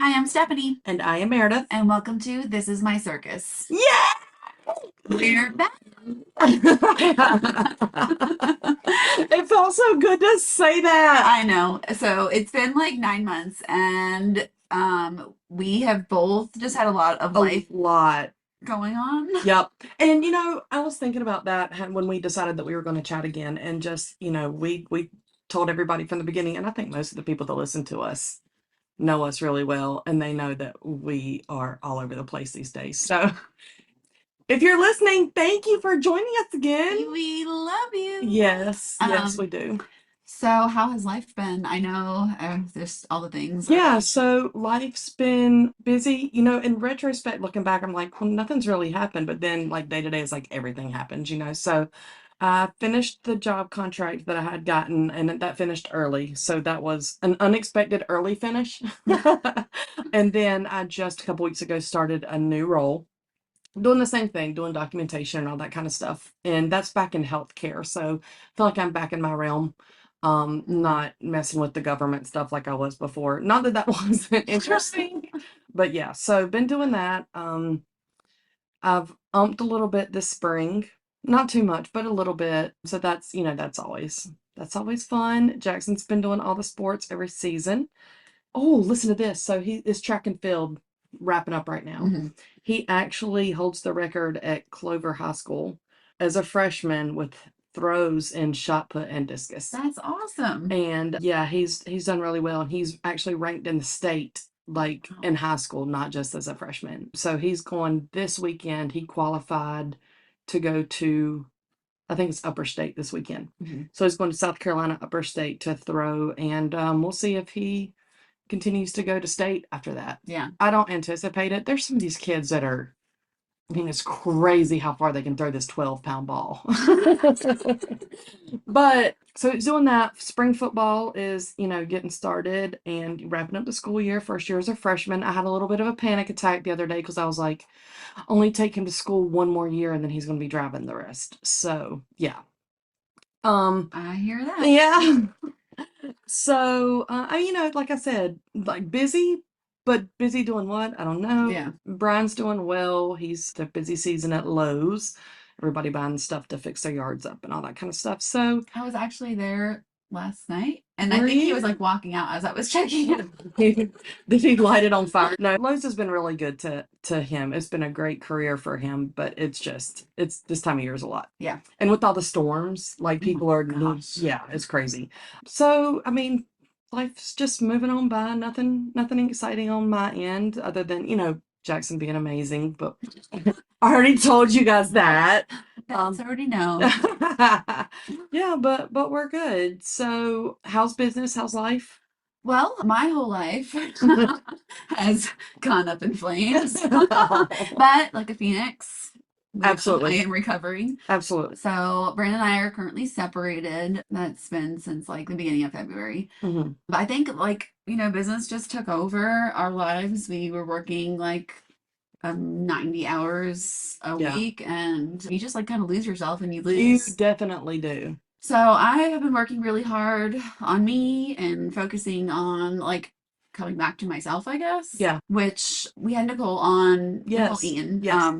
Hi, I'm Stephanie, And I am Meredith. and welcome to This Is My Circus. Yeah! We're back. It felt so good to say that. I know. So it's been like 9 months, and we have both just had a lot of A life lot. going on. Yep. And I was thinking about that when we decided that we were going to chat again, and just, we told everybody from the beginning, and I think most of the people that listen to us know us really well, and they know that we are all over the place these days. So if you're listening, thank you for joining us again. We love you. Yes, we do. So how has life been? I know there's all the things. Yeah, so life's been busy. In retrospect, looking back, I'm like, well, nothing's really happened. But then, like, day to day, it's like everything happens. So I finished the job contract that I had gotten, and that finished early. So that was an unexpected early finish. And then I just a couple weeks ago started a new role, doing the same thing, doing documentation and all that kind of stuff. And that's back in healthcare. So I feel like I'm back in my realm. Not messing with the government stuff like I was before. Not that that wasn't interesting, but yeah, so been doing that. I've umped a little bit this spring, not too much, but a little bit. So that's always fun. Jackson's been doing all the sports every season. Oh, listen to this. So he is track and field wrapping up right now. Mm-hmm. He actually holds the record at Clover High School as a freshman with throws in shot put and discus. That's awesome. And yeah, he's done really well, and he's actually ranked in the state, like in high school, not just as a freshman. So he's going this weekend. He qualified to go to, I think it's Upper State this weekend. Mm-hmm. So he's going to South Carolina Upper State to throw, and we'll see if he continues to go to state after that. Yeah. I don't anticipate it. There's some of these kids that are, I mean, it's crazy how far they can throw this 12-pound ball. But so he's doing that. Spring football is, getting started and wrapping up the school year. First year as a freshman. I had a little bit of a panic attack the other day because I was like, only take him to school one more year and then he's going to be driving the rest. So yeah. I hear that. Yeah. So, like I said, like busy, but busy doing what? I don't know. Yeah. Brian's doing well. He's the busy season at Lowe's. Everybody buying stuff to fix their yards up and all that kind of stuff. So I was actually there last night, and I Were think he you? was like walking out as I was checking it. did he light it on fire? No, Lowe's has been really good to him. It's been a great career for him, but it's this time of year is a lot. Yeah. And with all the storms, like people are, gosh. yeah, it's crazy. So, I mean, life's just moving on by. Nothing exciting on my end other than, Jackson being amazing, but I already told you guys that. That's already known. Yeah, but we're good. So, how's business? How's life? Well, my whole life has gone up in flames, but like a phoenix, Absolutely. I am recovering. Absolutely. So Brandon and I are currently separated. That's been since like the beginning of February. Mm-hmm. But I think business just took over our lives. We were working like 90 hours a week, and you just like kind of lose yourself and you lose. You definitely do. So I have been working really hard on me and focusing on like coming back to myself, I guess. Yeah. Which we had Nichole on, Yes. Nichole Eaton, Yes.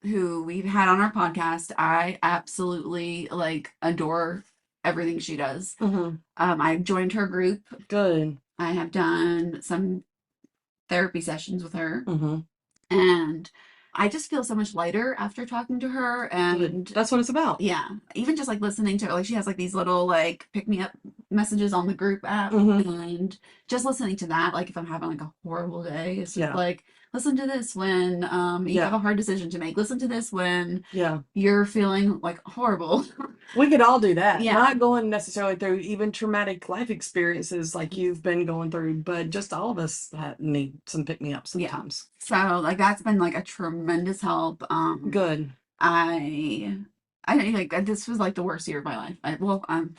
who we've had on our podcast. I absolutely like adore everything she does. Mm-hmm. I've joined her group. Good. I have done some therapy sessions with her. Mm-hmm. And I just feel so much lighter after talking to her. And that's what it's about. Yeah. Even just like listening to her, like she has like these little like pick me up messages on the group app. Mm-hmm. And just listening to that, like if I'm having like a horrible day, it's just Yeah. like, listen to this when you have a hard decision to make. Listen to this when you're feeling like horrible. We could all do that. Yeah. Not going necessarily through even traumatic life experiences like you've been going through, but just all of us need some pick-me-up sometimes. So like that's been like a tremendous help. Good. I like this was like the worst year of my life. I'm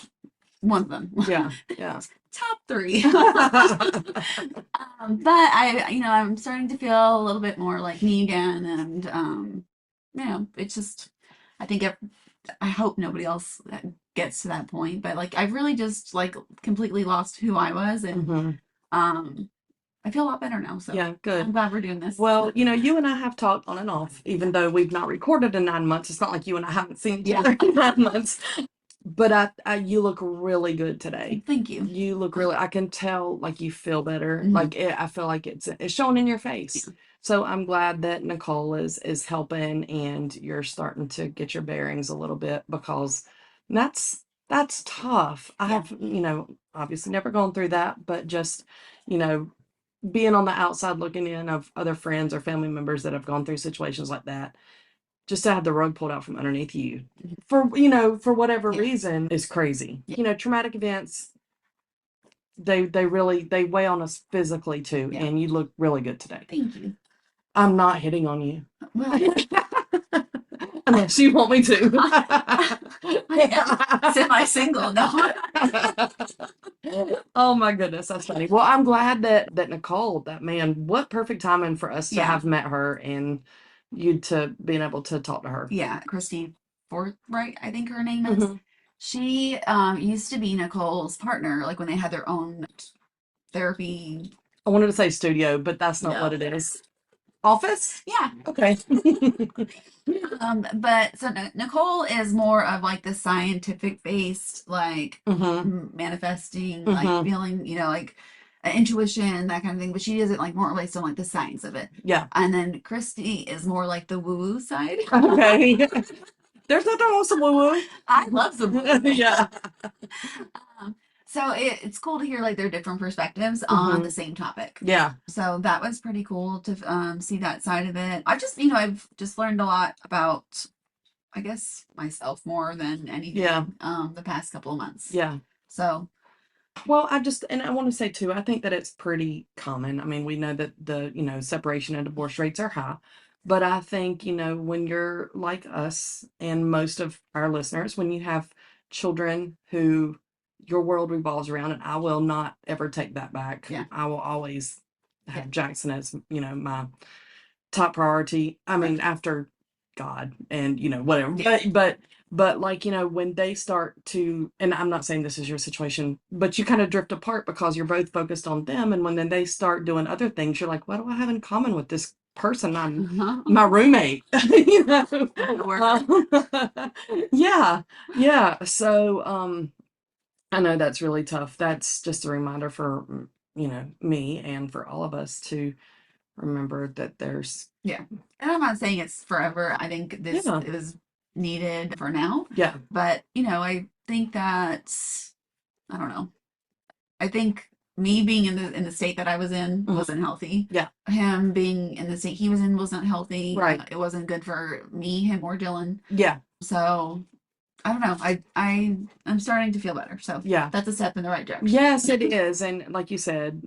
one of them. Yeah. Yeah. Top 3. But I'm starting to feel a little bit more like me again, and it's just I think I hope nobody else gets to that point, but like I've really just like completely lost who I was, and Mm-hmm. I feel a lot better now. So Yeah, I'm good. glad we're doing this. Well, you and I have talked on and off, even though we've not recorded in 9 months. It's not like you and I haven't seen each other in 9 months. But you look really good today. Thank you. You look really, I can tell like you feel better. Mhm. Like I feel like it's showing in your face. Yeah. So I'm glad that Nichole is helping and you're starting to get your bearings a little bit, because that's tough. I Yeah. have, obviously never gone through that, but just, being on the outside looking in of other friends or family members that have gone through situations like that, just to have the rug pulled out from underneath you for whatever Yeah. reason is crazy. Yeah. Traumatic events, they really they weigh on us physically too. Yeah. And you look really good today. Thank you. I'm not hitting on you. Well, unless you want me to. I am semi-single. No. Oh my goodness, that's funny. Well, I'm glad that Nichole, that man, what perfect timing for us to Yeah. have met her and you to being able to talk to her. Yeah, Christine Forthright, I think her name is. Mhm. She used to be Nicole's partner, like when they had their own therapy. I wanted to say studio, but that's not No. what it is. Office? Yeah. Okay. But so Nichole is more of like the scientific based, like Mhm. manifesting, Mhm. like feeling, like intuition, that kind of thing. But she does it like more based on like the science of it. Yeah. And then Christy is more like the woo woo side. Okay. There's nothing wrong with some woo woo. I love the woo woo. Yeah. So it's cool to hear like their different perspectives on the same topic. Yeah. So that was pretty cool to see that side of it. I've just learned a lot about, I guess, myself more than anything. Yeah. The past couple of months. Yeah. So. Well, and I want to say too, I think that it's pretty common. I mean, we know that the, separation and divorce rates are high, but I think, when you're like us and most of our listeners, when you have children who your world revolves around, and I will not ever take that back. Yeah. I will always have Jackson as, my top priority. I mean, after God and, whatever, but like, when they start to, and I'm not saying this is your situation, but you kind of drift apart because you're both focused on them. And when then they start doing other things, you're like, what do I have in common with this person? I'm my roommate, yeah. Yeah. So, I know that's really tough. That's just a reminder for, me and for all of us to remember that there's. Yeah. And I'm not saying it's forever. I think this is needed for now. Yeah. But, I think that, I don't know. I think me being in the state that I was in wasn't healthy. Yeah. Him being in the state he was in wasn't healthy. Right. It wasn't good for me, him, or Dylan. Yeah. So I don't know. I'm starting to feel better. So yeah, that's a step in the right direction. Yes, it is. And like you said,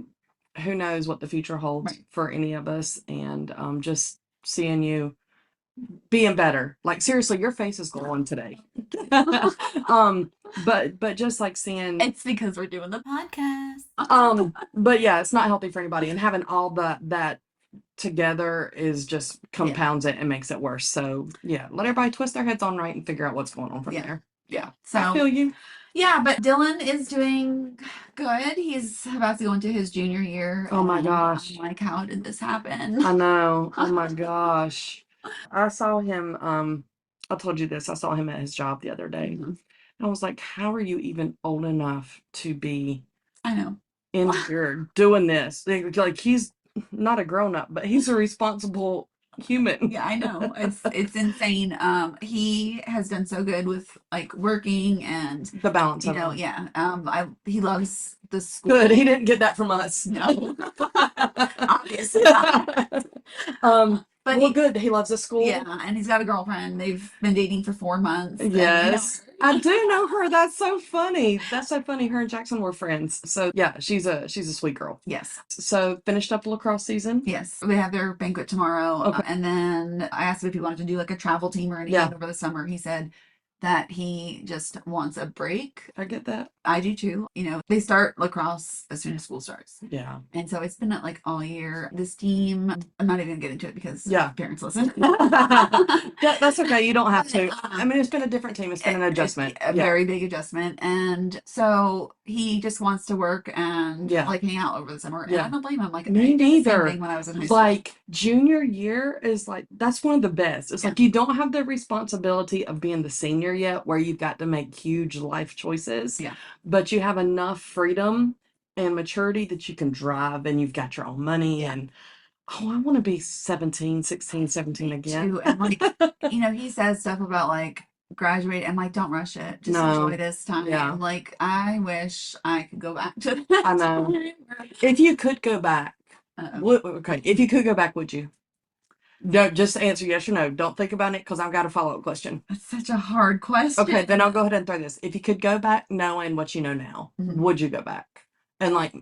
who knows what the future holds for any of us. And just seeing you being better. Like seriously, your face is glowing today. But just like seeing, it's because we're doing the podcast. But yeah, it's not healthy for anybody. And having all that together is just compounds it and makes it worse. So yeah, let everybody twist their heads on right and figure out what's going on from there. Yeah. So I feel you. Yeah, but Dylan is doing good. He's about to go into his junior year. Oh my gosh. I'm like, how did this happen? I know. Oh my gosh. I saw him, I told you this, I saw him at his job the other day. I was like, how are you even old enough to be in here doing this? Like he's not a grown-up, but he's a responsible human. Yeah, I know. It's insane. He has done so good with like working and the balance of it. Yeah. He loves the school. Good. He didn't get that from us. No. Obviously not. But good. He loves the school. Yeah, and he's got a girlfriend. They've been dating for 4 months. Yes. I do know her. That's so funny. That's so funny. Her and Jackson were friends. So yeah, she's a sweet girl. Yes. So finished up lacrosse season? Yes. We have their banquet tomorrow. Okay. And then I asked him if he wanted to do like a travel team or anything over the summer. He said that he just wants a break. I get that. I do too. They start lacrosse as soon as school starts. Yeah. And so it's been like all year. This team, I'm not even gonna get into it because Yeah. parents listen. That's okay. You don't have to. I mean, it's been a different team. It's been an adjustment. A very big adjustment. And so he just wants to work and like hang out over the summer. And I don't blame him. Like, me I did neither. the same thing when I was in high school. Like junior year is like, that's one of the best. It's like you don't have the responsibility of being the senior yet where you've got to make huge life choices. Yeah. But you have enough freedom and maturity that you can drive and you've got your own money and I want to be 17, 16, 17 again. Too. And like, he says stuff about like graduate. I'm like, don't rush it. Just enjoy this time. Yeah. Like, I wish I could go back to that. I know. If you could go back, if you could go back, would you? No, just answer yes or no. Don't think about it because I've got a follow-up question. That's such a hard question. Okay, then I'll go ahead and throw this. If you could go back knowing what you know now, would you go back? And like,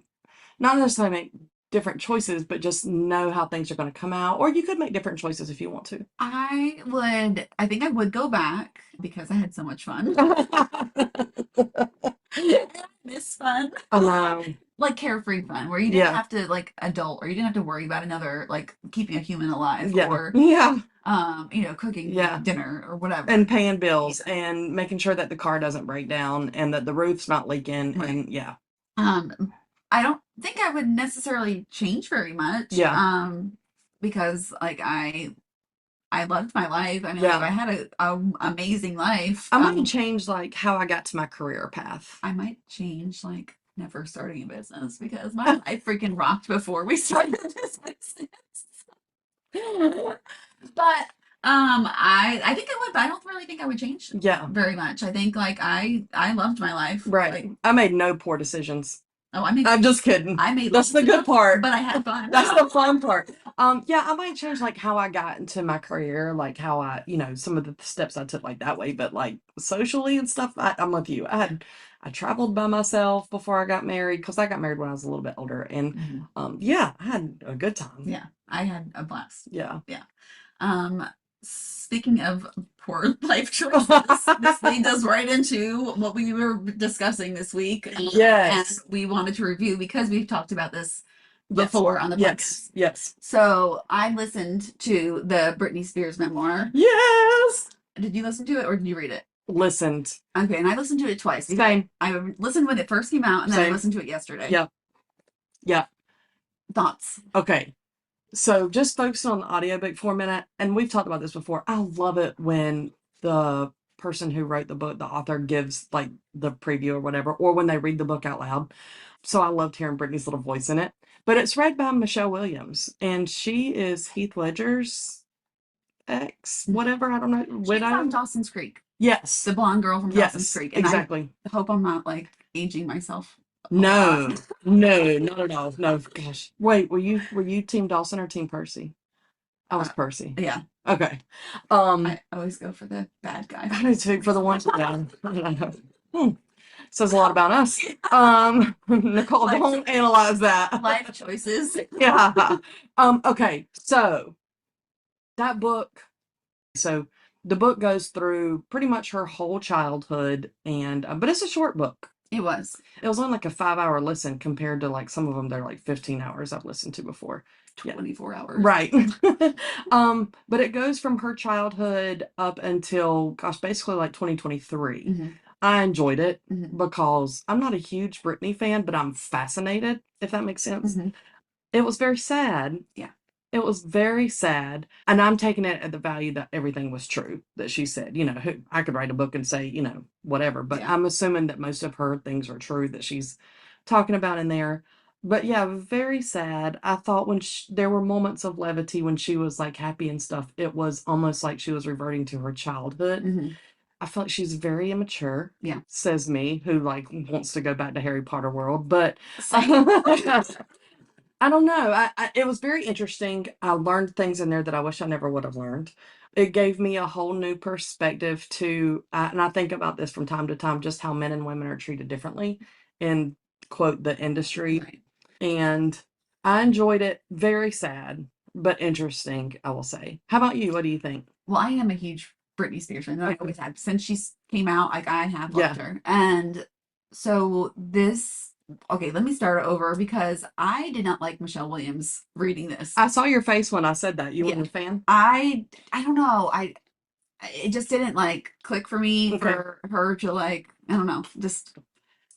not necessarily make different choices, but just know how things are going to come out. Or you could make different choices if you want to. I think I would go back because I had so much fun. I miss fun. I know. Like carefree fun where you didn't have to like adult or you didn't have to worry about another like keeping a human alive or cooking dinner or whatever and paying bills and making sure that the car doesn't break down and that the roof's not leaking and I don't think I would necessarily change very much because like I loved my life. I mean, like, I had a amazing life. I might change like how I got to my career path. I might change like never starting a business because my life freaking rocked before we started this business. But I think I would, but I don't really think I would change very much. I think like I loved my life. Right. Like, I made no poor decisions. I'm just kidding. That's the good part. But I had fun. That's the fun part. I might change like how I got into my career, like how I, some of the steps I took like that way, but like socially and stuff, I'm with you. I traveled by myself before I got married because I got married when I was a little bit older and I had a good time. Yeah. I had a blast. Yeah. Yeah. Speaking of poor life choices, this leads us right into what we were discussing this week. Yes. And we wanted to review because we've talked about this before on the podcast. Yes. So I listened to the Britney Spears memoir. Yes. Did you listen to it or did you read it? Listened. Okay, and I listened to it twice. Same. I listened when it first came out and then I listened to it yesterday. Yeah. Thoughts? Okay. So just focusing on the audiobook for a minute, and we've talked about this before. I love it when the person who wrote the book, the author, gives like the preview or whatever, or when they read the book out loud. So I loved hearing Brittany's little voice in it. But it's read by Michelle Williams, and she is Heath Ledger's ex, whatever, I don't know. She's from Dawson's Creek. Yes. The blonde girl from Dawson's Creek. And exactly. I hope I'm not like aging myself. No, not at all. No, gosh. Wait, were you Team Dawson or Team Percy? I was Percy. Yeah. Okay. I always go for the bad guy. I do too, for the one. Says a lot about us. Nichole, don't analyze that. Life choices. Yeah. Okay. So that book. So the book goes through pretty much her whole childhood, and but it's a short book. It was only like a 5-hour listen compared to like some of them they're like 15 hours I've listened to before. 24 hours. Right. But it goes from her childhood up until basically like 2023. I enjoyed it because I'm not a huge Britney fan, but I'm fascinated, if that makes sense. It was very sad. Yeah. It was very sad. And I'm taking it at the value that everything was true that she said. I could write a book and say, whatever. But I'm assuming that most of her things are true that she's talking about in there. But yeah, very sad. I thought when there were moments of levity when she was like happy and stuff, it was almost like she was reverting to her childhood. I feel like she's very immature. Yeah. Says me, who like wants to go back to Harry Potter world. But I don't know. It was very interesting. I learned things in there that I wish I never would have learned. It gave me a whole new perspective and I think about this from time to time, just how men and women are treated differently in, quote, the industry. Right. And I enjoyed it. Very sad, but interesting, I will say. How about you? What do you think? Well, I am a huge Britney Spears fan. I Okay. always have. Since she came out, like I have Yeah. loved her. And so okay, let me start over because I did not like Michelle Williams reading this. I saw your face when I said that. You Yeah. weren't a fan? I don't know. It just didn't like click for me Okay. for her to like, I don't know, just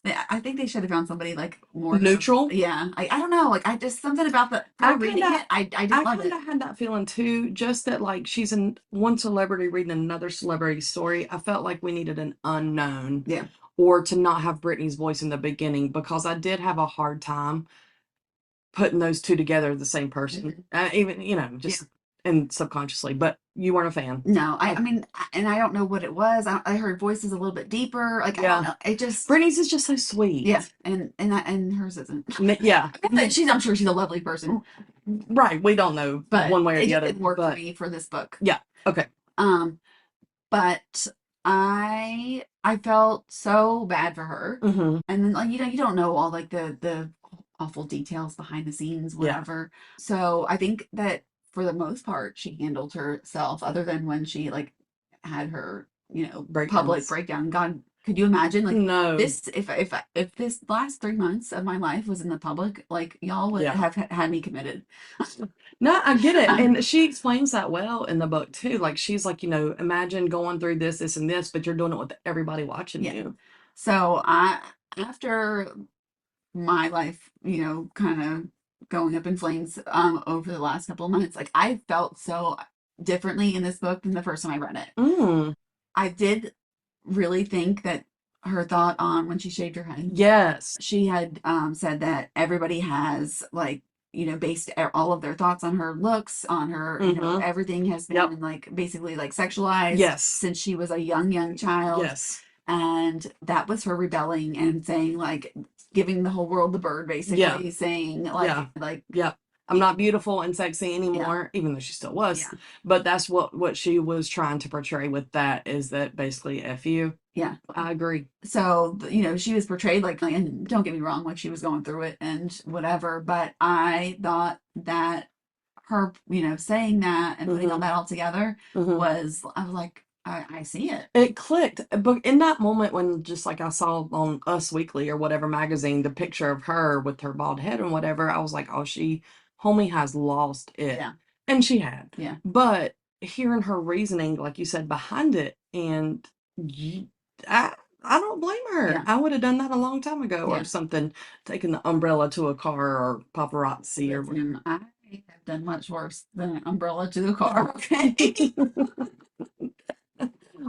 I think they should have found somebody like more Neutral? Yeah. I don't know. Like I just something about her reading it. I didn't I love kind it. of had that feeling too, just that like she's in one celebrity reading another celebrity story. I felt like we needed an unknown. Yeah. Or to not have Britney's voice in the beginning, because I did have a hard time putting those two together as the same person. Even, just and subconsciously, but you weren't a fan. No, I mean, and I don't know what it was. I heard voices a little bit deeper. Like, I don't know. It just, Britney's is just so sweet. yeah. And hers isn't. Yeah. I'm sure she's a lovely person. Right. We don't know But one way or the other. It didn't work for me for this book. Yeah. Okay. But I felt so bad for her. Mm-hmm. And then like, you don't know all like the awful details behind the scenes, whatever. Yeah. So I think that for the most part, she handled herself, other than when she like had her, public breakdown. God, could you imagine like this? If this last 3 months of my life was in the public, like y'all would have had me committed. No, I get it. And she explains that well in the book too. Like she's like, imagine going through this, and this, but you're doing it with everybody watching you. So after my life, kind of going up in flames over the last couple of months, like I felt so differently in this book than the first time I read it. I did really think that her thought on when she shaved her head. Yes. She had said that everybody has like, based all of their thoughts on her looks, on her, everything has been like basically like sexualized since she was a young child. Yes. And that was her rebelling and saying like, giving the whole world the bird, basically saying like, I'm not beautiful and sexy anymore, even though she still was. Yeah. But that's what she was trying to portray with that, is that basically F you. Yeah. I agree. So, she was portrayed like, and don't get me wrong, like she was going through it and whatever, but I thought that her, saying that and putting all that all together I was like, I see it. It clicked. But in that moment when just like I saw on Us Weekly or whatever magazine, the picture of her with her bald head and whatever, I was like, oh, homie has lost it. Yeah. And she had. Yeah. But hearing her reasoning, like you said, behind it, and I don't blame her. Yeah. I would have done that a long time ago or something, taking the umbrella to a car or paparazzi or whatever. I have done much worse than an umbrella to a car. Okay.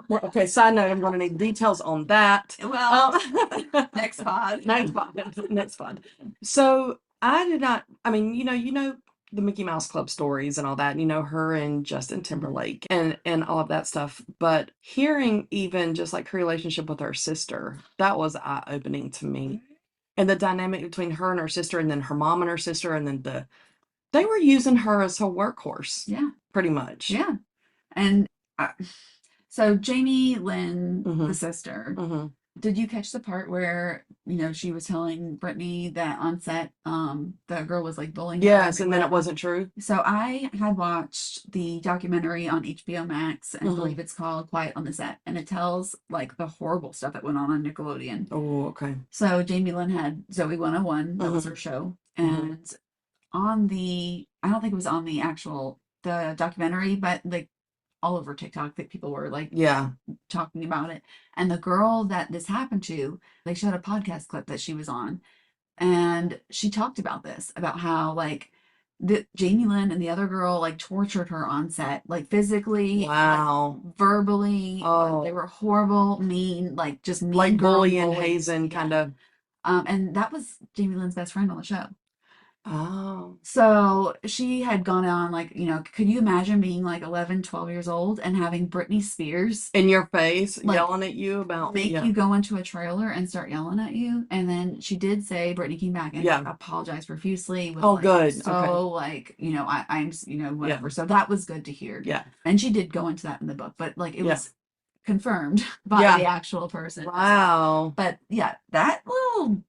Well, okay, side note, I'm going to need details on that. Well, next pod. Next pod. So I did not, I mean, the Mickey Mouse Club stories and all that, her and Justin Timberlake and all of that stuff. But hearing even just like her relationship with her sister, that was eye-opening to me. And the dynamic between her and her sister, and then her mom and her sister, and then they were using her as a workhorse. Yeah. Pretty much. Yeah. And so Jamie Lynn, the sister, did you catch the part where, she was telling Britney that on set, the girl was like bullying her? Yes, and then it wasn't true. So I had watched the documentary on HBO Max, and I believe it's called Quiet on the Set, and it tells like the horrible stuff that went on Nickelodeon. Oh, okay. So Jamie Lynn had Zoe 101, that was her show, and on I don't think it was on the documentary, but like all over TikTok that people were like talking about it. And the girl that this happened to, they showed a podcast clip that she was on, and she talked about this, about how like the Jamie Lynn and the other girl like tortured her on set, like physically, like, verbally. Oh, they were horrible, mean, like just mean, like bullying, hazing, kind of. And that was Jamie Lynn's best friend on the show. Oh. So she had gone on like, could you imagine being like 11, 12 years old and having Britney Spears in your face, like, yelling at you about you go into a trailer and start yelling at you? And then she did say, Britney came back and apologized profusely. Was good. So like, I'm, whatever. So that was good to hear. Yeah. And she did go into that in the book, but like it was confirmed by the actual person. Wow. But yeah, that little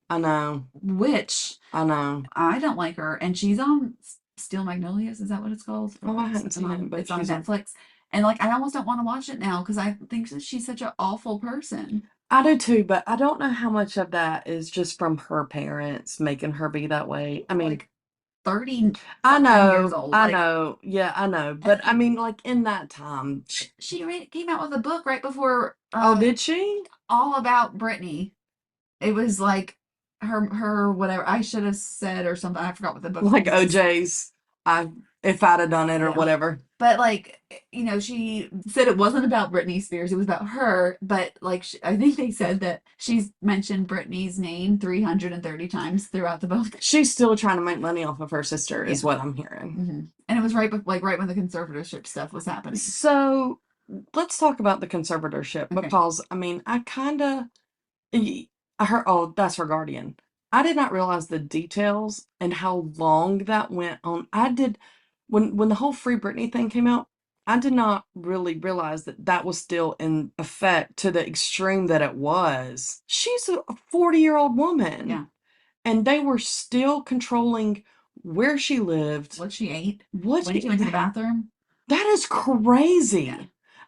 I know. Witch. I know. I don't like her. And she's on Steel Magnolias. Is that what it's called? Oh, I haven't seen it, but it's on Netflix. And like, I almost don't want to watch it now because I think that she's such an awful person. I do too, but I don't know how much of that is just from her parents making her be that way. I mean, Like 30 I something years know, old. I Like, know, yeah, I know, and but I mean, like in that time. she came out with a book right before Oh, did she? all about Britney. It was like her whatever I should have said or something. I forgot what the book Like was. OJ's, I if I'd have done it or Yeah. whatever. But like, she said it wasn't about Britney Spears, it was about her. But like, I think they said that she's mentioned Britney's name 330 times throughout the book. She's still trying to make money off of her sister, is Yeah. what I'm hearing. Mm-hmm. And it was right when the conservatorship stuff was happening. So let's talk about the conservatorship Okay. because I mean, I kind of I heard. Oh, that's her guardian. I did not realize the details and how long that went on. I did when the whole Free Britney thing came out. I did not really realize that that was still in effect to the extreme that it was. She's a 40-year-old woman. Yeah. And they were still controlling where she lived, What she ate, what when she she went to the bathroom. That is crazy. Yeah.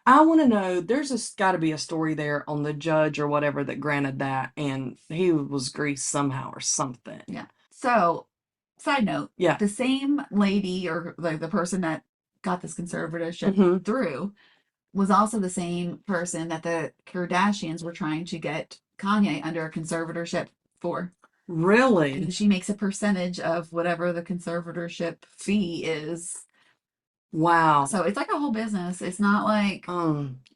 I want to know. There's got to be a story there on the judge or whatever that granted that, and he was greased somehow or something. Yeah. So, side note, Yeah. the same lady or like the person that got this conservatorship through was also the same person that the Kardashians were trying to get Kanye under a conservatorship for. Really? And she makes a percentage of whatever the conservatorship fee is. Wow. So it's like a whole business. It's not like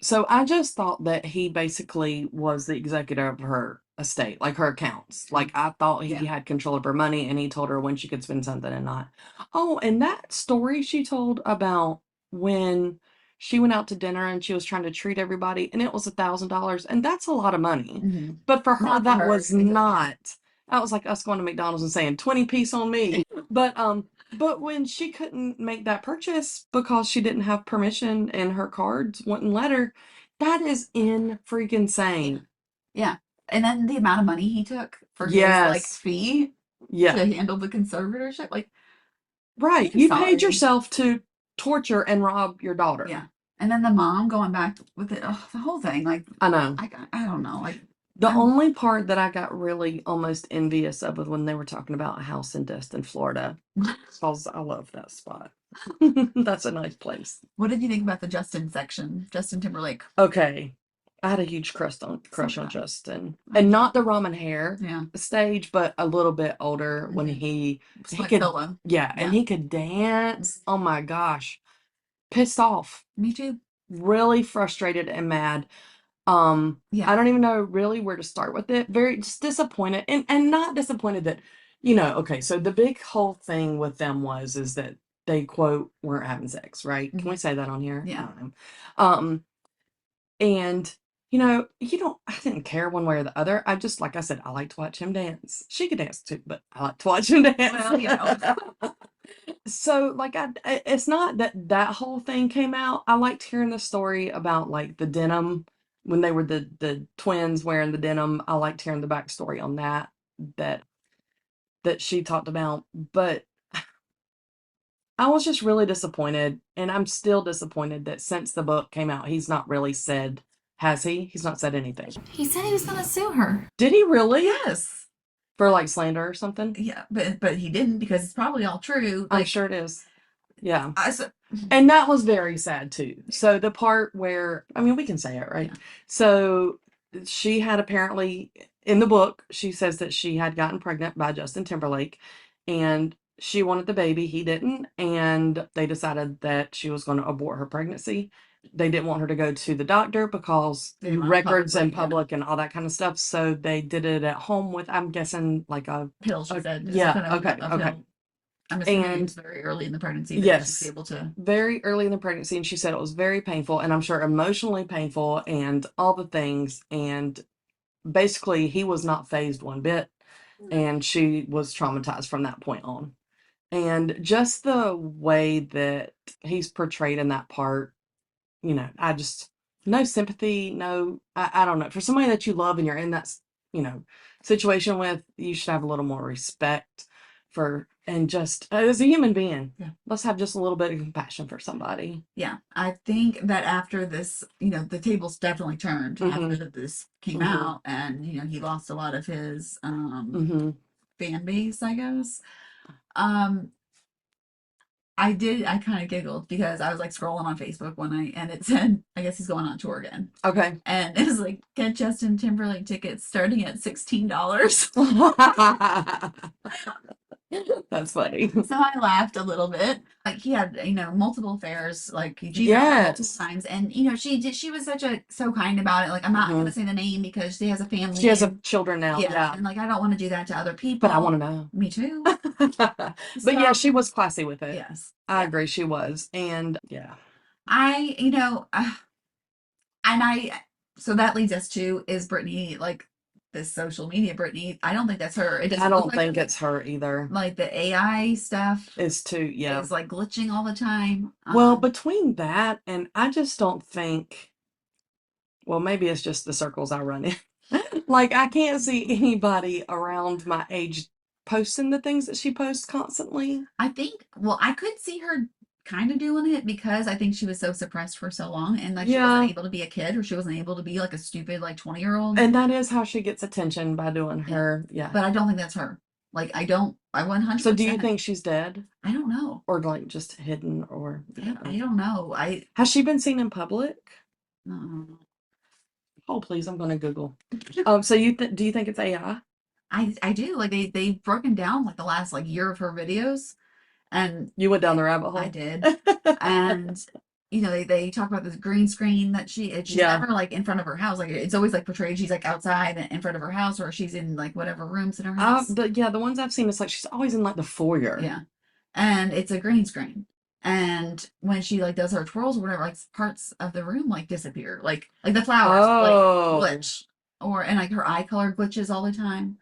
So I just thought that he basically was the executor of her estate, like her accounts. Like I thought he had control of her money and he told her when she could spend something and not. Oh, and that story she told about when she went out to dinner and she was trying to treat everybody and it was $1,000 and that's a lot of money. mm-hmm. But for her, Not for that her. was not. That was like us going to McDonald's and saying 20 piece on me. But when she couldn't make that purchase because she didn't have permission and her cards wouldn't let her, that is in freaking sane. Yeah. And then the amount of money he took for his like fee to handle the conservatorship, like right. You paid yourself to torture and rob your daughter. Yeah. And then the mom going back with it, the whole thing, like I know. I don't know, like the only part that I got really almost envious of was when they were talking about a house in Destin, Florida, because I love that spot. That's a nice place. What did you think about the Justin section? Justin Timberlake. Okay. I had a huge crush on Justin. And not the ramen hair stage, but a little bit older when he could and he could dance. Oh my gosh. Pissed off. Me too. Really frustrated and mad. I don't even know really where to start with it. Very just disappointed and not disappointed that, okay, so the big whole thing with them is that they quote weren't having sex, right? Can we say that on here? Yeah. And I didn't care one way or the other. I just, like I said, I like to watch him dance. She could dance too, but I like to watch him dance. Well, So, like, it's not that whole thing came out. I liked hearing the story about, like, the denim when they were the twins wearing the denim. I liked hearing the backstory on that she talked about. But I was just really disappointed, and I'm still disappointed that since the book came out, he's not really said, has he? He's not said anything. He said he was going to sue her. Did he really? Yes. For like slander or something? Yeah, but he didn't because it's probably all true. I'm sure it is. Yeah. And that was very sad too. So the part where, I mean, we can say it, right? Yeah. So she had apparently, in the book, she says that she had gotten pregnant by Justin Timberlake and she wanted the baby. He didn't. And they decided that she was going to abort her pregnancy. They didn't want her to go to the doctor because records in public and all that kind of stuff. So they did it at home with, I'm guessing, like a pill. She said, yeah. Okay. I'm assuming it was very early in the pregnancy. Yes, she was able to. Very early in the pregnancy, and she said it was very painful, and I'm sure emotionally painful, and all the things. And basically, he was not fazed one bit, and she was traumatized from that point on. And just the way that he's portrayed in that part, I just no sympathy, no, I don't know. For somebody that you love and you're in that, situation with, you should have a little more respect for and just as a human being, Yeah. let's have just a little bit of compassion for somebody. Yeah, I think that after this, the tables definitely turned after this came out, and he lost a lot of his fan base, I guess. Um, I kind of giggled because I was like scrolling on Facebook one night and it said, I guess he's going on tour again. Okay. And it was like, get Justin Timberlake tickets starting at $16. That's funny. So I laughed a little bit. Like he had, multiple affairs. Like he cheated on her multiple times, and she was so kind about it. Like I'm not gonna say the name because she has a family. She has children now. Yeah. And like I don't want to do that to other people. But I want to know. Me too. But yeah, she was classy with it. Yes, I agree. She was, and yeah, so that leads us to, is Britney like this social media Britney? I don't think that's her. It doesn't I don't look think it's her either. Like the AI stuff is too, yeah. is like glitching all the time. Well, between that and I just don't think, well, maybe it's just the circles I run in. Like I can't see anybody around my age posting the things that she posts constantly. I think, well, I could see her kind of doing it because I think she was so suppressed for so long, and like she wasn't able to be a kid, or she wasn't able to be like a stupid like 20-year-old. And that is how she gets attention, by doing her. Yeah. But I don't think that's her. Like I 100%. So do you think she's dead? I don't know. Or like just hidden, or I don't know. Has she been seen in public? No. Oh, please, I'm going to Google. So do you think it's AI? I do. Like they've broken down like the last like year of her videos. And you went down the rabbit hole. I did. And they talk about this green screen that she's never like in front of her house. Like it's always like portrayed she's like outside in front of her house, or she's in like whatever rooms in her house. But yeah, the ones I've seen, it's like she's always in like the foyer. Yeah. And it's a green screen. And when she like does her twirls or whatever, like parts of the room like disappear. Like the flowers like glitch. And like her eye color glitches all the time.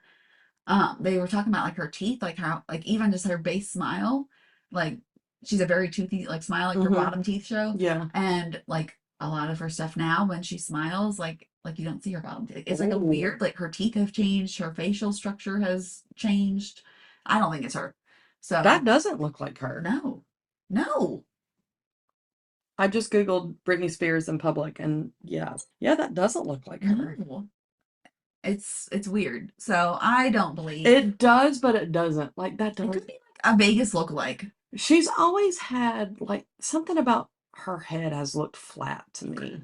They were talking about like her teeth, like how like even just her base smile, like she's a very toothy like smile, like her bottom teeth show. Yeah. And like a lot of her stuff now, when she smiles, like you don't see her bottom teeth. It's like a weird, like her teeth have changed, her facial structure has changed. I don't think it's her. So that doesn't look like her. No. I just Googled Britney Spears in public, and yeah, that doesn't look like her. No. It's weird. So I don't believe it does, but it doesn't. Like that doesn't. It could be like a Vegas lookalike. She's always had like something about her head has looked flat to me.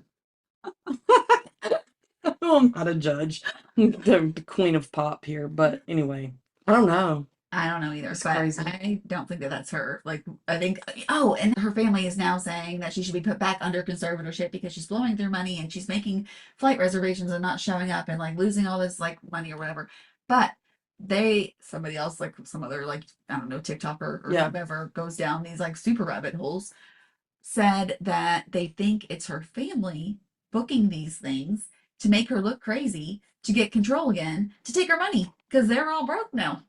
I'm not a judge, the queen of pop here, but anyway, I don't know. I don't know either, but crazy. I don't think that that's her. Like, I think, and her family is now saying that she should be put back under conservatorship because she's blowing through money and she's making flight reservations and not showing up and like losing all this like money or whatever. But somebody else, like some other like, I don't know, TikToker or whoever goes down these like super rabbit holes, said that they think it's her family booking these things to make her look crazy, to get control again, to take her money because they're all broke now.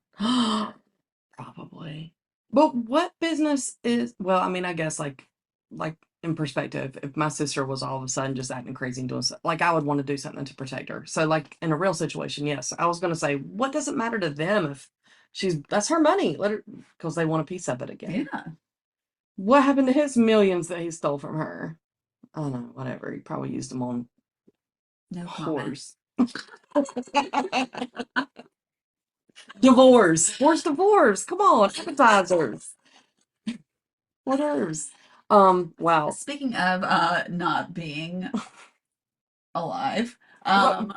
Probably. But what business is, well, I mean, I guess like in perspective, if my sister was all of a sudden just acting crazy and doing something, like I would want to do something to protect her. So like in a real situation, yes, I was going to say, what does it matter to them if that's her money? Let her, because they want a piece of it again. Yeah. What happened to his millions that he stole from her? I don't know, whatever. He probably used them on whores. Divorce. Come on, appetizers. Whatevs. Wow. Speaking of not being alive, how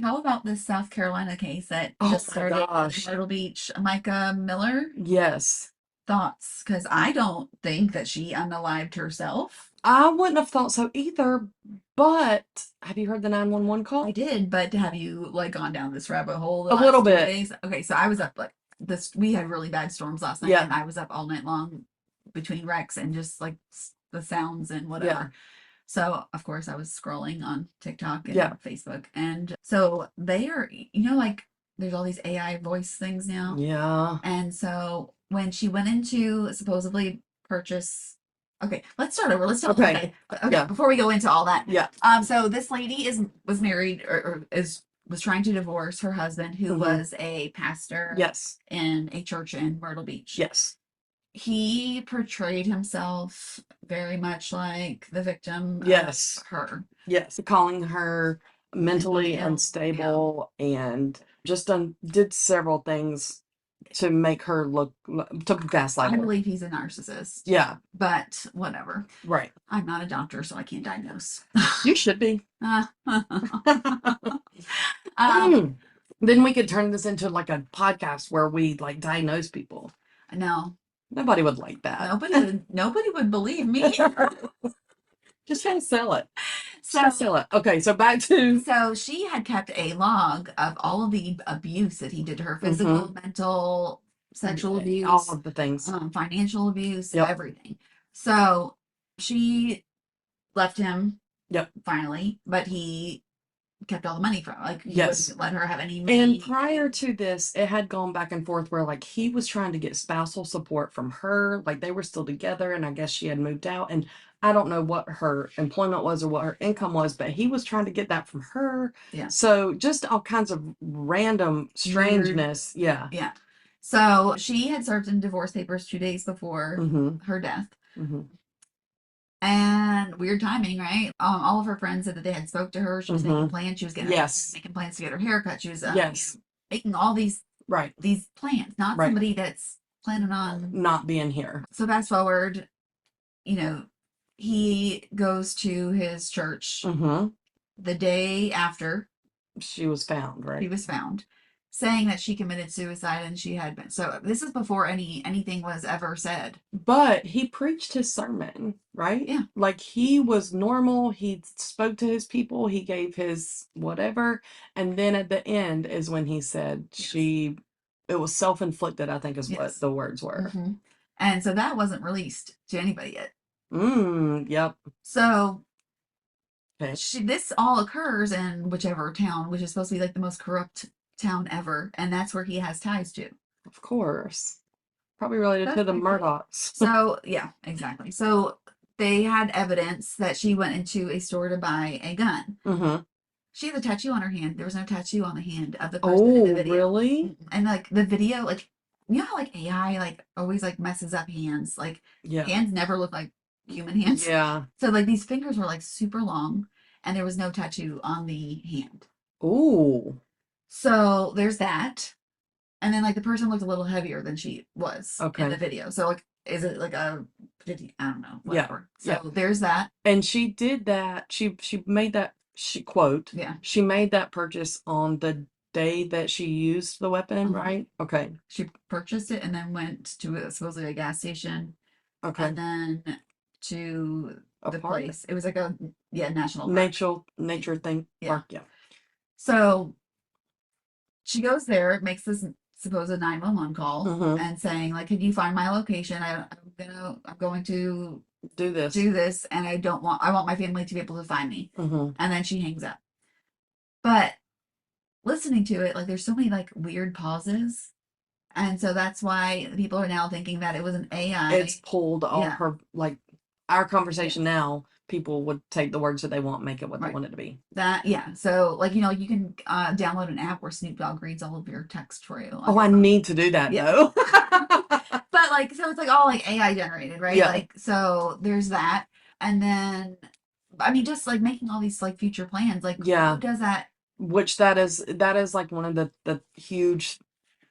about this South Carolina case that just started in Myrtle Beach? Micah Miller? Yes. Thoughts? Because I don't think that she unalived herself. I wouldn't have thought so either, but have you heard the 911 call? I did, but have you like gone down this rabbit hole a little bit? Days? Okay, so I was up like this. We had really bad storms last night, and I was up all night long between wrecks and just like the sounds and whatever. Yeah. So of course I was scrolling on TikTok and Facebook, and so they are, like there's all these AI voice things now. Yeah. And so when she went into supposedly purchase. Okay, let's start over. Okay. Yeah. Before we go into all that. Yeah. So this lady was married or is was trying to divorce her husband, who was a pastor in a church in Myrtle Beach. Yes. He portrayed himself very much like the victim of her. Yes. Calling her mentally unstable and just did several things to make her look, to gaslight her. I believe he's a narcissist. Yeah. But whatever. Right. I'm not a doctor, so I can't diagnose. You should be. Then we could turn this into like a podcast where we like diagnose people. No. Nobody would like that. Nobody would believe me. Just trying to sell it. Sell it. Okay, so back to. So she had kept a log of all of the abuse that he did to her: physical, mental, sexual abuse, all of the things, financial abuse, everything. So she left him. Finally, but he kept all the money from her. Like, he wouldn't let her have any money. And prior to this, it had gone back and forth where like he was trying to get spousal support from her. Like they were still together, and I guess she had moved out, and I don't know what her employment was or what her income was, but he was trying to get that from her. Yeah. So just all kinds of random strangeness. Yeah. Yeah. So she had served in divorce papers 2 days before her death. And weird timing, right? All of her friends said that they had spoke to her. She was making plans. She was getting making plans to get her haircut. She was making all these these plans. Not somebody that's planning on not being here. So fast forward, he goes to his church the day after she was found. Right, he was found, saying that she committed suicide and she had been. So this is before anything was ever said. But he preached his sermon, right? Yeah. Like he was normal. He spoke to his people. He gave his whatever. And then at the end is when he said it was self-inflicted, I think is what the words were. And so that wasn't released to anybody yet. Yep. So this all occurs in whichever town, which is supposed to be like the most corrupt town ever, and that's where he has ties to. Of course. Probably related to the Murdochs. So yeah, exactly. So they had evidence that she went into a store to buy a gun. She had a tattoo on her hand. There was no tattoo on the hand of the person in the video. Really? And like the video, like, you know how like AI like always like messes up hands? Like hands never look like human hands. Yeah. So like these fingers were like super long and there was no tattoo on the hand. Ooh. So there's that. And then like the person looked a little heavier than she was in the video. So like, is it like I don't know, whatever. So there's that. And she did that. She made that, she made that purchase on the day that she used the weapon, right? Okay. She purchased it and then went to supposedly a gas station. Okay. And then to the place. It was like a national park. Nature thing. Park, So she goes there, makes this supposed 911 call and saying like, "Can you find my location? I'm going to do this, and I want my family to be able to find me." And then she hangs up. But listening to it, like there's so many like weird pauses, and so that's why people are now thinking that it was an AI. It's pulled all her, like our conversation now. People would take the words that they want, make it what they want it to be. So like, you can download an app where Snoop Dogg reads all of your text for you. I need to do that though. But like, so it's like all like AI generated, right? Yeah. Like, so there's that. And then, I mean, just like making all these like future plans, like who does that? Which that is like one of the huge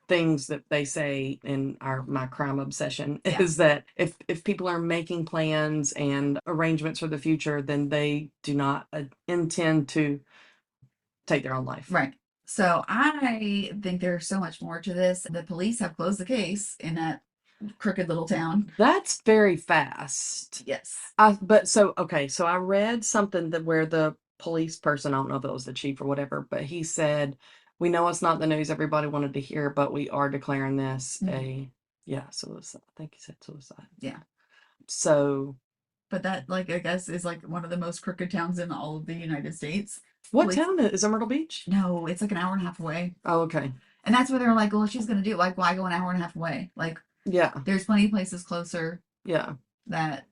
things that they say in my crime obsession is that if people are making plans and arrangements for the future, then they do not intend to take their own life. Right. So I think there's so much more to this. The police have closed the case in that crooked little town. That's very fast. Yes. So I read something that where the police person, I don't know if it was the chief or whatever, but he said, "We know it's not the news everybody wanted to hear, but we are declaring this suicide." I think he said suicide. Yeah. So. But that, like, I guess is like one of the most crooked towns in all of the United States. What town is it? Myrtle Beach? No, it's like an hour and a half away. Oh, okay. And that's where they're like, well, she's going to do it. Like, why go an hour and a half away? Like, there's plenty of places closer. Yeah. That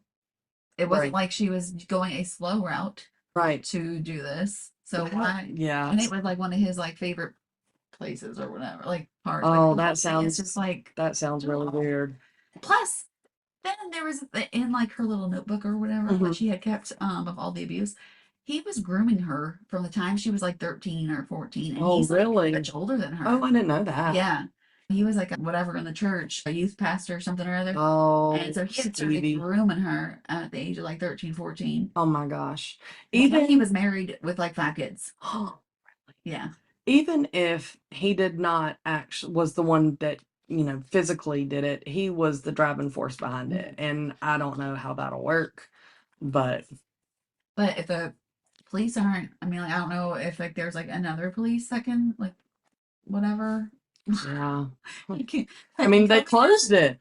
it wasn't like she was going a slow route. Right. To do this. So Yeah. and it was like one of his like favorite places or whatever, like parts. Oh, like, that it's sounds just like that sounds really weird. plus then there was in like her little notebook or whatever Mhm. that she had kept of all the abuse. He was grooming her from the time she was like 13 or 14, and Oh, he's like really? much older than her. Oh, I didn't know that. Yeah. He was like whatever in the church, a youth pastor or something or other. Oh, And so he had started Stevie. grooming her at the age of like 13, 14. Oh my gosh. Even he was married with like 5 kids. Yeah. Even if he did not actually was the one that, physically did it, he was the driving force behind it. And I don't know how that'll work, but if the police aren't, I mean, like, I don't know if like there's like another police that can like whatever. yeah. Can, I mean, they closed it.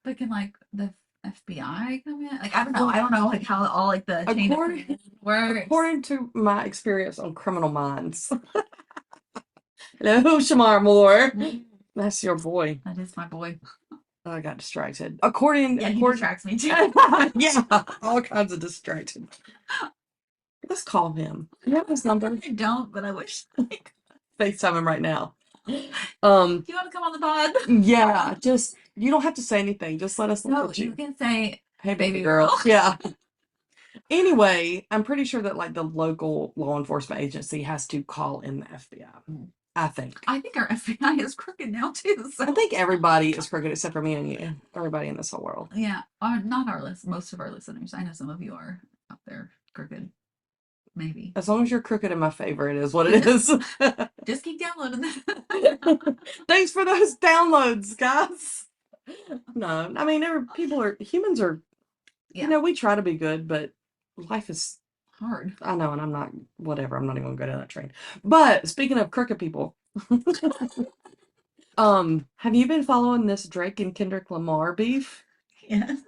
But can like the FBI come in? Like I don't know. I don't know like how all like the chain of command works. According to my experience on Criminal Minds. Hello, Shamar Moore. That's your boy. That is my boy. I got distracted. He distracts me too. Yeah, all kinds of distracted. Let's call him. You have his number? I don't, but I wish. FaceTime him right now. Do you want to come on the pod? Yeah, just you don't have to say anything. Just let us know. No, you can say, "Hey, baby girl." Yeah. Anyway, I'm pretty sure that like the local law enforcement agency has to call in the FBI. I think. I think our FBI is crooked now too. So. I think everybody is crooked except for me and you. Everybody in this whole world. Yeah, not our list. Most of our listeners. I know some of you are out there crooked. Maybe. As long as you're crooked in my favor, it is what it is. Just keep downloading that. Thanks for those downloads, guys. No, I mean, humans are, we try to be good, but life is hard. I know, and I'm not even going to go down that train. But speaking of crooked people, have you been following this Drake and Kendrick Lamar beef? Yes.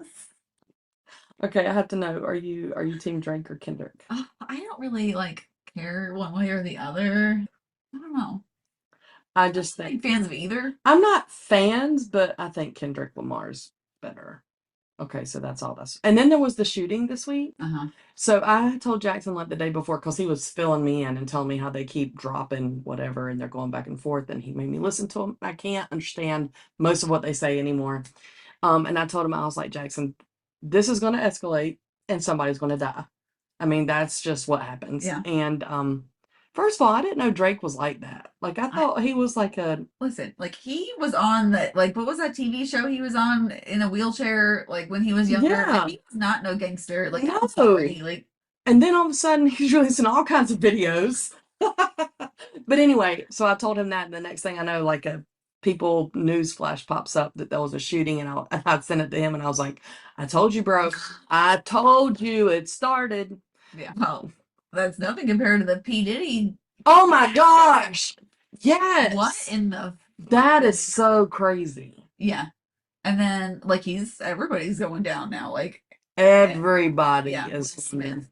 Okay, I have to know, are you team Drake or Kendrick? I don't really like care one way or the other. I don't know. I just think fans of either. I'm not fans, but I think Kendrick Lamar's better. Okay, so that's all that's. And then there was the shooting this week. So I told Jackson like the day before because he was filling me in and telling me how they keep dropping whatever and they're going back and forth, and he made me listen to them. I can't understand most of what they say anymore. And I told him, I was like, Jackson, this is going to escalate and somebody's going to die. I mean, that's just what happens. Yeah. And first of all, I didn't know Drake was like that. Like, I thought he was like listen, like he was on that, like, what was that TV show he was on in a wheelchair, like when he was younger? Yeah. Like, he was not no gangster. Like, no. I'm sorry. Like, and then all of a sudden he's releasing all kinds of videos. But anyway, so I told him that, and the next thing I know, like a People news flash pops up that there was a shooting, and I'd sent it to him, and I was like, I told you, bro. I told you it started. Yeah. Well, that's nothing compared to the P. Diddy. Oh my gosh. Yes. What in the... That is so crazy. Yeah. And then, like, everybody's going down now. Like, everybody is. Smith.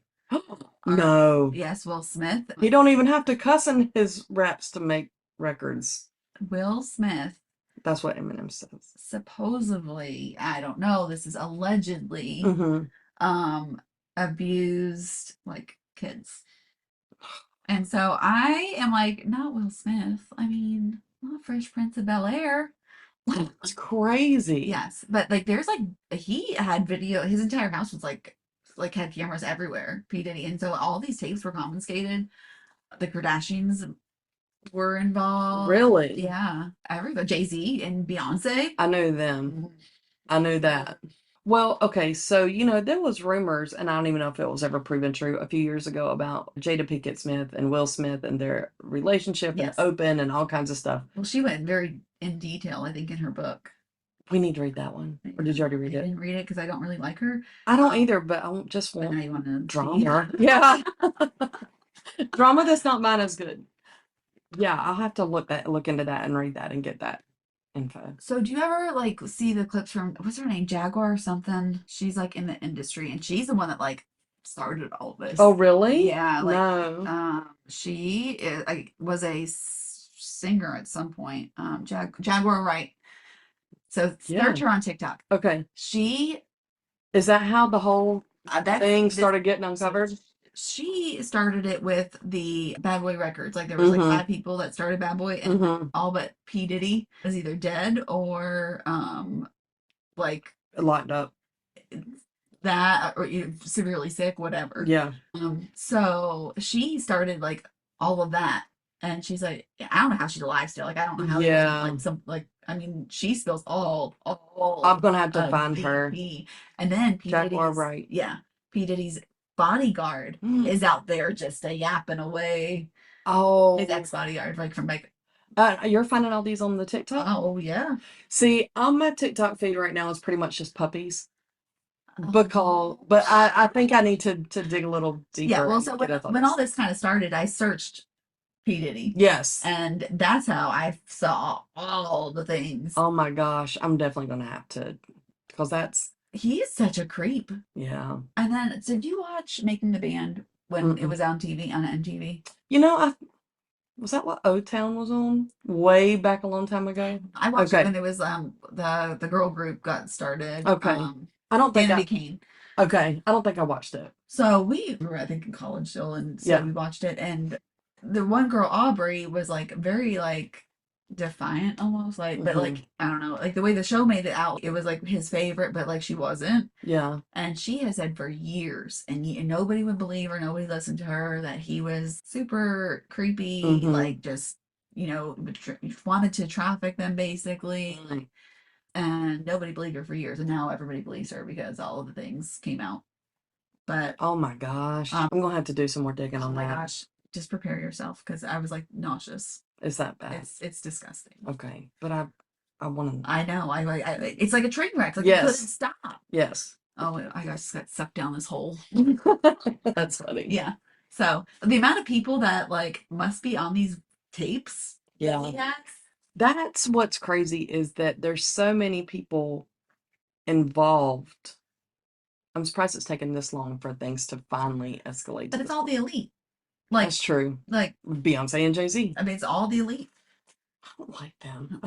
No. Yes, Will Smith. He don't even have to cuss in his raps to make records. Will Smith. That's what Eminem says. Supposedly, I don't know, this is allegedly, abused, like, kids. And so I am like, not Will Smith. I mean, not Fresh Prince of Bel-Air. It's crazy. Yes, but like, there's like, he had video. His entire house was like had cameras everywhere. P. Diddy, and so all these tapes were confiscated. The Kardashians were involved. Really? Yeah, everybody. Jay-Z and Beyonce. I knew them. I knew that. Well, okay, so, there was rumors, and I don't even know if it was ever proven true, a few years ago about Jada Pinkett Smith and Will Smith and their relationship and open and all kinds of stuff. Well, she went very in detail, I think, in her book. We need to read that one. Or did you already read it? I didn't read it because I don't really like her. I don't either, but I just want now you want to drama. Yeah. Drama that's not mine is good. Yeah, I'll have to look into that and read that and get that info. So do you ever like see the clips from, what's her name, Jaguar or something? She's like in the industry, and she's the one that like started all of this. Oh, really? Yeah. Like, no. She was a singer at some point. Jaguar Wright. So search her on TikTok. Okay. Is that how the whole thing started getting uncovered? she started it with the Bad Boy Records. Like there was like five people that started Bad Boy, and all but P Diddy was either dead or like locked up. That or severely sick, whatever. Yeah. So she started like all of that, and she's like, I don't know how she's alive still. Like I don't know how they Yeah. like some like I mean she spills all I'm gonna have to of find the her. tea. And then P Jack Diddy's Right. yeah P Diddy's bodyguard is out there just yapping away. His Oh, ex-bodyguard, like from like you're finding all these on the TikTok? oh yeah. See, on my TikTok feed right now is pretty much just puppies. But Oh. I think I need to dig a little Yeah, deeper well, and so get at when all this. this kind of started, I searched P. Diddy. Yes. And that's how I saw all the things. Oh my gosh, I'm definitely gonna have to, because that's He is such a creep. yeah. And then, did you watch Making the Band when it was on TV, on MTV? You know, was that what O-Town was on? Way back a long time ago? I watched it when it was the girl group got started. Okay. I don't think Danity Kane. Okay. I don't think I watched it. So we were, I think, in college still, and so Yeah. we watched it. And the one girl, Aubrey, was like very like defiant almost, like, but like I don't know, like the way the show made it out, it was like his favorite, but like she wasn't. Yeah. And she has said for years, and nobody would believe her, nobody listened to her, that he was super creepy, like just wanted to traffic them basically. And nobody believed her for years, and now everybody believes her because all of the things came out. But oh my gosh, I'm gonna have to do some more digging on that. Oh my gosh, just prepare yourself because I was like nauseous. Is that bad? It's disgusting. Okay, but I want to. I know. It's like a train wreck. Like you couldn't stop. Yes. Oh, I just got sucked down this hole. That's funny. Yeah. So the amount of people that like must be on these tapes. Yeah. That's what's crazy is that there's so many people involved. I'm surprised it's taken this long for things to finally escalate. But it's all the elite. Like that's true. Like Beyonce and Jay-Z. I mean, it's all the elite. I don't like them.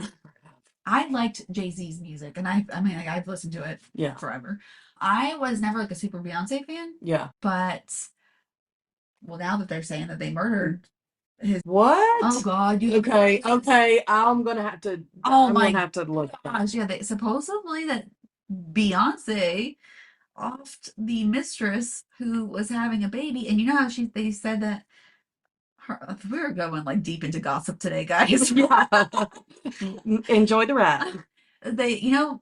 I liked Jay-Z's music, and I mean, like, I've listened to it forever. I was never like a super Beyonce fan. Yeah. But well, now that they're saying that they murdered his what? Oh God! Okay. I'm gonna have to. Oh I'm my gonna have to look. Gosh! Yeah, they supposedly that Beyonce offed the mistress who was having a baby, and you know how they said that. We're going like deep into gossip today, guys. Yeah. Enjoy the ride. They,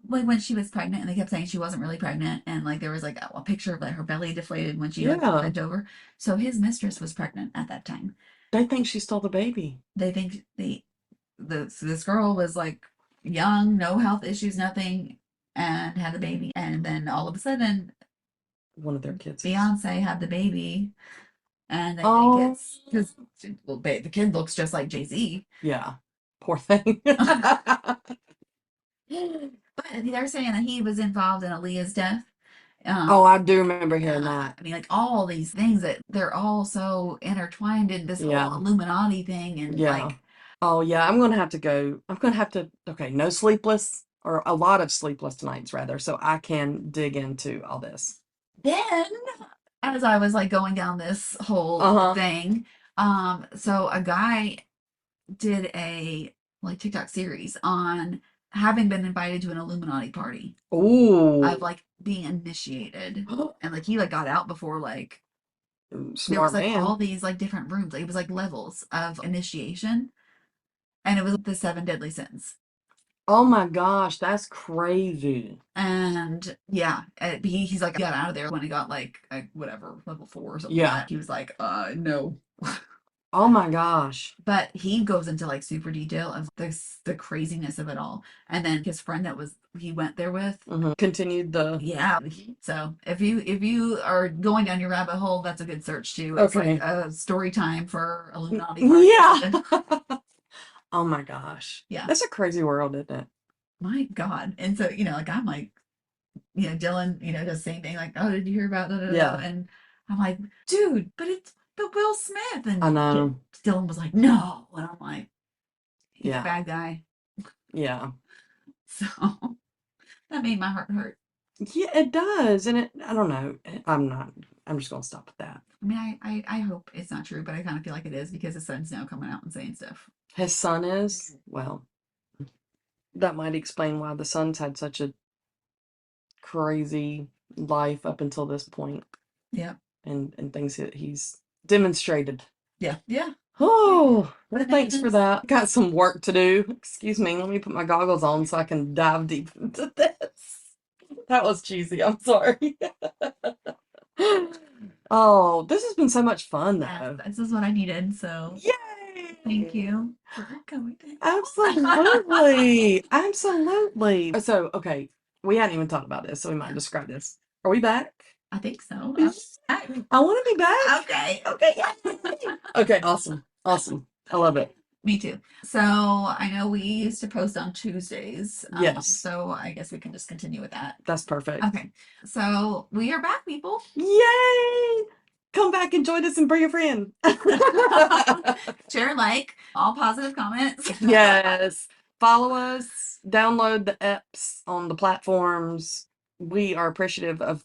like when she was pregnant, and they kept saying she wasn't really pregnant, and like there was like a picture of like her belly deflated when she like bent over. So his mistress was pregnant at that time. They think she stole the baby. They think this girl was like young, no health issues, nothing, and had the baby, and then all of a sudden, one of their kids, Beyonce, had the baby, and they think it's because the kid looks just like Jay-Z. Yeah, poor thing. But they're saying that he was involved in Aaliyah's death. I do remember hearing that. I mean, like all these things that they're all so intertwined in this whole Illuminati thing, and like, oh yeah, I'm gonna have to go. I'm gonna have to. Okay, no sleepless or a lot of sleepless nights rather, so I can dig into all this. Then, as I was like going down this whole thing, so a guy did a like TikTok series on having been invited to an Illuminati party. Ooh. Of like being initiated. And like he like got out before like smart there was like man. all these like different rooms. Like, it was like levels of initiation. And it was the 7 deadly sins. Oh my gosh, that's crazy. And yeah, he's like got out of there when he got like whatever, level 4 or something. Yeah. Like that. He was like, no. Oh my gosh. But he goes into like super detail of the craziness of it all. And then his friend that he went there with continued the So if you are going down your rabbit hole, that's a good search too. It's like a story time for Illuminati. Yeah. Oh my gosh. Yeah. That's a crazy world, isn't it? My God. And so, like I'm like, Dylan, does the same thing, like, oh, did you hear about that? Yeah. And I'm like, dude, but Will Smith. And I know. Dylan was like, no. And I'm like, he's a bad guy. Yeah. So that made my heart hurt. Yeah, it does. And I don't know. I'm just going to stop with that. I mean, I hope it's not true, but I kind of feel like it is because his son's now coming out and saying stuff. His son is? Well, that might explain why the son's had such a crazy life up until this point. Yeah. And things that he's demonstrated. Yeah. Yeah. Oh, well, thanks for that. Got some work to do. Excuse me, let me put my goggles on so I can dive deep into this. That was cheesy. I'm sorry. Oh, this has been so much fun, though. This is what I needed, so yay! Thank you for coming. Absolutely. Absolutely. So, okay, we hadn't even talked about this, so we might describe this. Are we back? I think so. I want to be back. Okay. Okay. Okay, awesome. Awesome. I love it. Me too. So I know we used to post on Tuesdays. Yes. So I guess we can just continue with that. That's perfect. Okay. So we are back, people. Yay! Come back and join us and bring a friend. Share, like, all positive comments. Yes. Follow us. Download the apps on the platforms. We are appreciative of,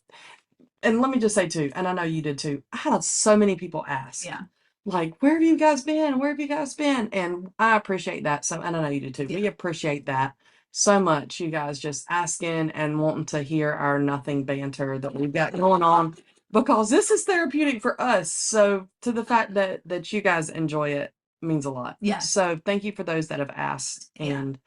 and let me just say too, and I know you did too, I had so many people ask. Yeah. Like, where have you guys been? Where have you guys been? And I appreciate that. So, and I know you did too. Yeah. We appreciate that so much. You guys just asking and wanting to hear our nothing banter that we've got going on, because this is therapeutic for us. So to the fact that you guys enjoy it means a lot. Yeah. So thank you for those that have asked. And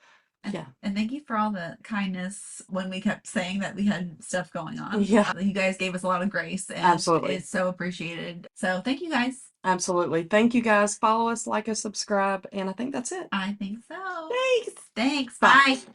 yeah. And thank you for all the kindness when we kept saying that we had stuff going on. Yeah. You guys gave us a lot of grace. And absolutely. It's so appreciated. So thank you guys. Absolutely. Thank you guys. Follow us, like us, subscribe. And I think that's it. I think so. Thanks. Thanks. Bye. Bye.